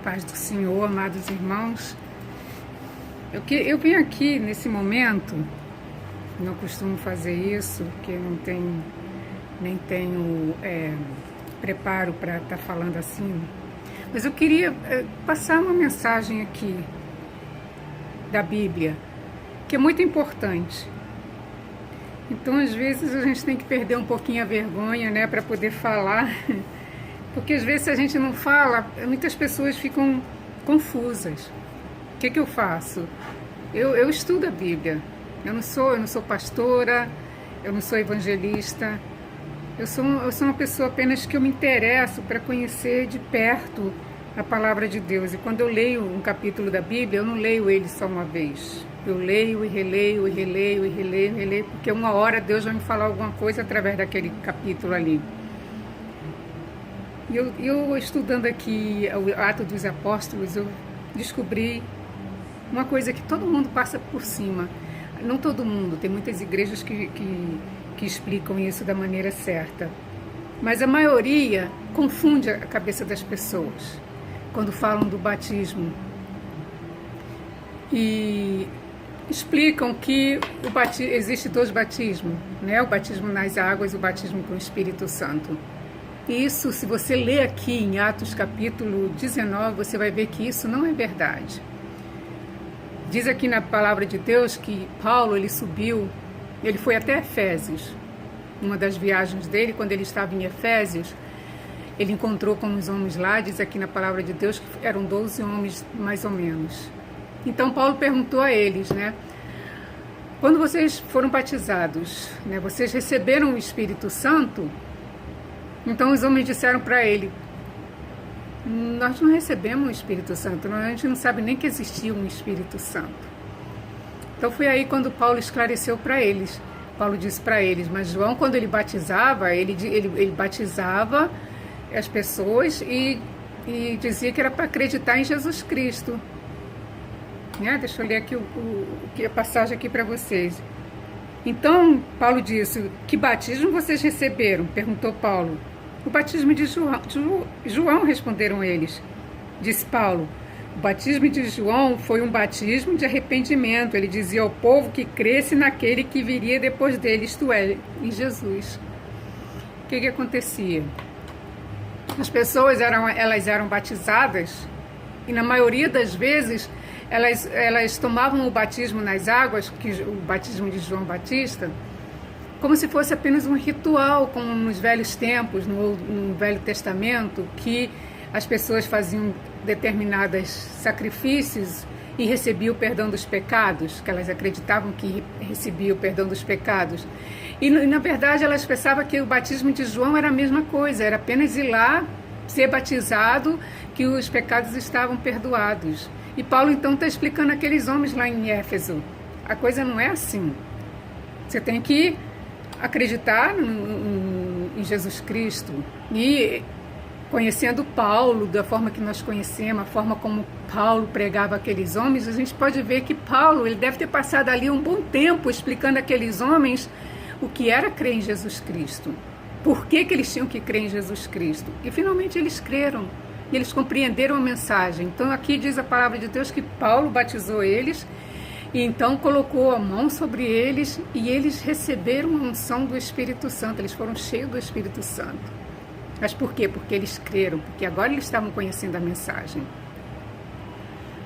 Paz do Senhor, amados irmãos. Eu venho aqui nesse momento, não costumo fazer isso, porque nem tenho preparo para estar falando assim, mas eu queria passar uma mensagem aqui da Bíblia, que é muito importante. Então, às vezes, a gente tem que perder um pouquinho a vergonha, né, para poder falar. Porque às vezes se a gente não fala, muitas pessoas ficam confusas. O que eu faço? Eu estudo a Bíblia. Eu não sou pastora, eu não sou evangelista. Eu sou uma pessoa apenas que eu me interesso para conhecer de perto a palavra de Deus. E quando eu leio um capítulo da Bíblia, eu não leio ele só uma vez. Eu leio e releio, e releio, e releio, e releio, porque uma hora Deus vai me falar alguma coisa através daquele capítulo ali. E eu estudando aqui o Atos dos Apóstolos, eu descobri uma coisa que todo mundo passa por cima. Não todo mundo, tem muitas igrejas que explicam isso da maneira certa. Mas a maioria confunde a cabeça das pessoas quando falam do batismo. E explicam que existe dois batismos, né? O batismo nas águas e o batismo com o Espírito Santo. Isso, se você ler aqui em Atos capítulo 19, você vai ver que isso não é verdade. Diz aqui na palavra de Deus que Paulo, ele foi até Efésios. Uma das viagens dele, quando ele estava em Efésios, ele encontrou com os homens lá, diz aqui na palavra de Deus que eram 12 homens mais ou menos. Então Paulo perguntou a eles, né? Quando vocês foram batizados, né, vocês receberam o Espírito Santo? Então os homens disseram para ele: nós não recebemos o Espírito Santo, a gente não sabe nem que existia um Espírito Santo. Então foi aí quando Paulo esclareceu para eles. Paulo disse para eles, mas João, quando ele batizava, ele batizava as pessoas e dizia que era para acreditar em Jesus Cristo. Né? Deixa eu ler aqui a passagem aqui para vocês. Então, Paulo disse: que batismo vocês receberam? Perguntou Paulo. O batismo de João, responderam eles. Disse Paulo: o batismo de João foi um batismo de arrependimento. Ele dizia ao povo que cresce naquele que viria depois dele, isto é, em Jesus. O que acontecia? As pessoas eram batizadas e na maioria das vezes elas tomavam o batismo nas águas, o batismo de João Batista, como se fosse apenas um ritual, como nos velhos tempos, no Velho Testamento, que as pessoas faziam determinados sacrifícios e recebiam o perdão dos pecados, que elas acreditavam que recebiam o perdão dos pecados. E na verdade elas pensavam que o batismo de João era a mesma coisa, era apenas ir lá, ser batizado, que os pecados estavam perdoados. E Paulo então está explicando aqueles homens lá em Éfeso: a coisa não é assim. Você tem que acreditar em Jesus Cristo. E conhecendo Paulo, da forma que nós conhecemos, a forma como Paulo pregava aqueles homens, a gente pode ver que Paulo, ele deve ter passado ali um bom tempo explicando àqueles homens o que era crer em Jesus Cristo. Por que eles tinham que crer em Jesus Cristo? E finalmente eles creram. E eles compreenderam a mensagem. Então aqui diz a palavra de Deus que Paulo batizou eles e então colocou a mão sobre eles e eles receberam a unção do Espírito Santo. Eles foram cheios do Espírito Santo. Mas por quê? Porque eles creram, porque agora eles estavam conhecendo a mensagem.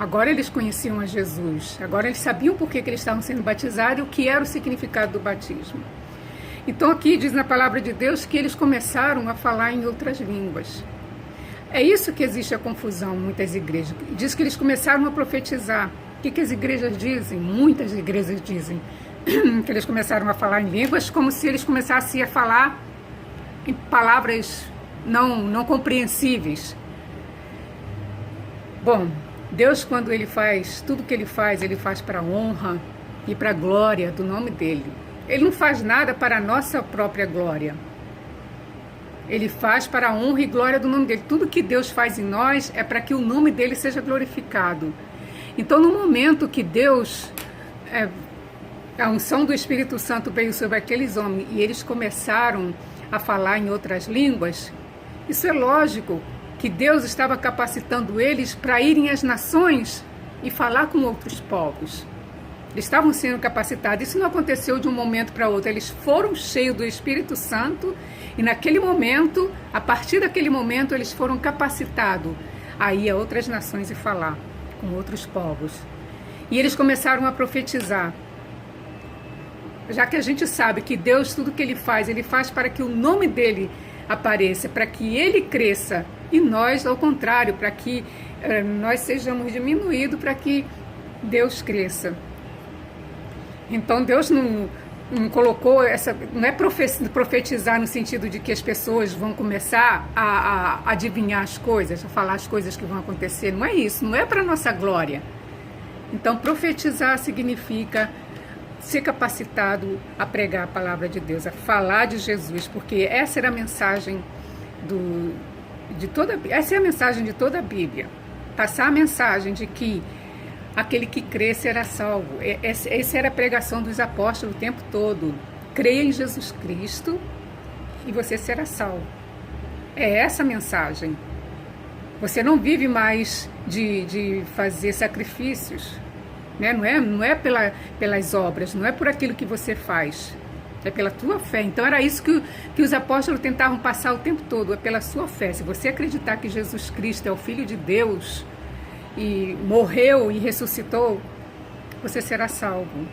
Agora eles conheciam a Jesus. Agora eles sabiam por que eles estavam sendo batizados e o que era o significado do batismo. Então aqui diz na palavra de Deus que eles começaram a falar em outras línguas. É isso que existe a confusão em muitas igrejas. Diz que eles começaram a profetizar. O que as igrejas dizem? Muitas igrejas dizem que eles começaram a falar em línguas como se eles começassem a falar em palavras não compreensíveis. Bom, Deus, quando Ele faz tudo que Ele faz para a honra e para a glória do nome dEle. Ele não faz nada para a nossa própria glória. Ele faz para a honra e glória do nome dele. Tudo que Deus faz em nós é para que o nome dele seja glorificado. Então, no momento que Deus, a unção do Espírito Santo veio sobre aqueles homens e eles começaram a falar em outras línguas, isso é lógico que Deus estava capacitando eles para irem às nações e falar com outros povos. Eles estavam sendo capacitados. Isso não aconteceu de um momento para outro. Eles foram cheios do Espírito Santo e naquele momento, a partir daquele momento, eles foram capacitados a ir a outras nações e falar com outros povos. E eles começaram a profetizar. Já que a gente sabe que Deus, tudo que Ele faz para que o nome dEle apareça, para que Ele cresça. E nós, ao contrário, para que nós sejamos diminuídos, para que Deus cresça. Então Deus não colocou essa, não é profetizar no sentido de que as pessoas vão começar a adivinhar as coisas, a falar as coisas que vão acontecer. Não é isso, não é para nossa glória. Então profetizar significa ser capacitado a pregar a palavra de Deus, a falar de Jesus, porque essa era a mensagem essa é a mensagem de toda a Bíblia. Passar a mensagem de que aquele que cresce será salvo. Essa era a pregação dos apóstolos o tempo todo. Creia em Jesus Cristo e você será salvo. É essa a mensagem. Você não vive mais de fazer sacrifícios, né? Não é pelas obras, não é por aquilo que você faz. É pela tua fé. Então era isso que os apóstolos tentavam passar o tempo todo, é pela sua fé. Se você acreditar que Jesus Cristo é o Filho de Deus, e morreu e ressuscitou, você será salvo.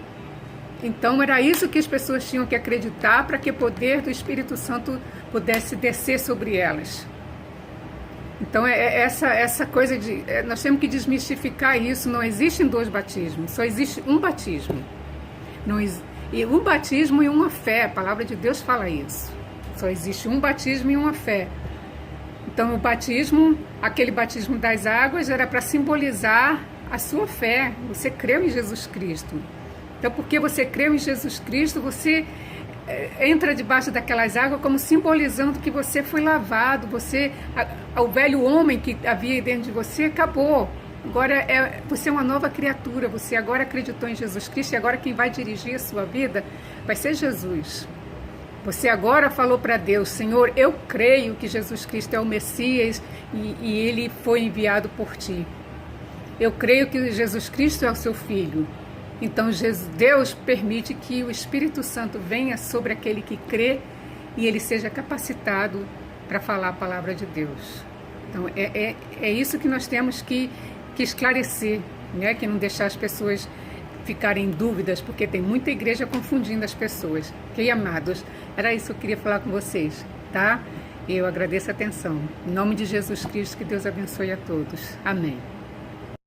Então era isso que as pessoas tinham que acreditar para que o poder do Espírito Santo pudesse descer sobre elas. Então essa coisa de nós temos que desmistificar isso. Não existem dois batismos, só existe um batismo. E um batismo e uma fé. A palavra de Deus fala isso. Só existe um batismo e uma fé. Então o batismo, aquele batismo das águas, era para simbolizar a sua fé. Você creu em Jesus Cristo. Então porque você creu em Jesus Cristo, você entra debaixo daquelas águas como simbolizando que você foi lavado. O velho homem que havia dentro de você acabou. Agora você é uma nova criatura. Você agora acreditou em Jesus Cristo e agora quem vai dirigir a sua vida vai ser Jesus. Você agora falou para Deus: Senhor, eu creio que Jesus Cristo é o Messias e Ele foi enviado por Ti. Eu creio que Jesus Cristo é o Seu Filho. Então Deus permite que o Espírito Santo venha sobre aquele que crê e ele seja capacitado para falar a palavra de Deus. Então é isso que nós temos que esclarecer, né? Que não deixar as pessoas ficarem em dúvidas, porque tem muita igreja confundindo as pessoas. Ok, amados? Era isso que eu queria falar com vocês, tá? Eu agradeço a atenção. Em nome de Jesus Cristo, que Deus abençoe a todos. Amém.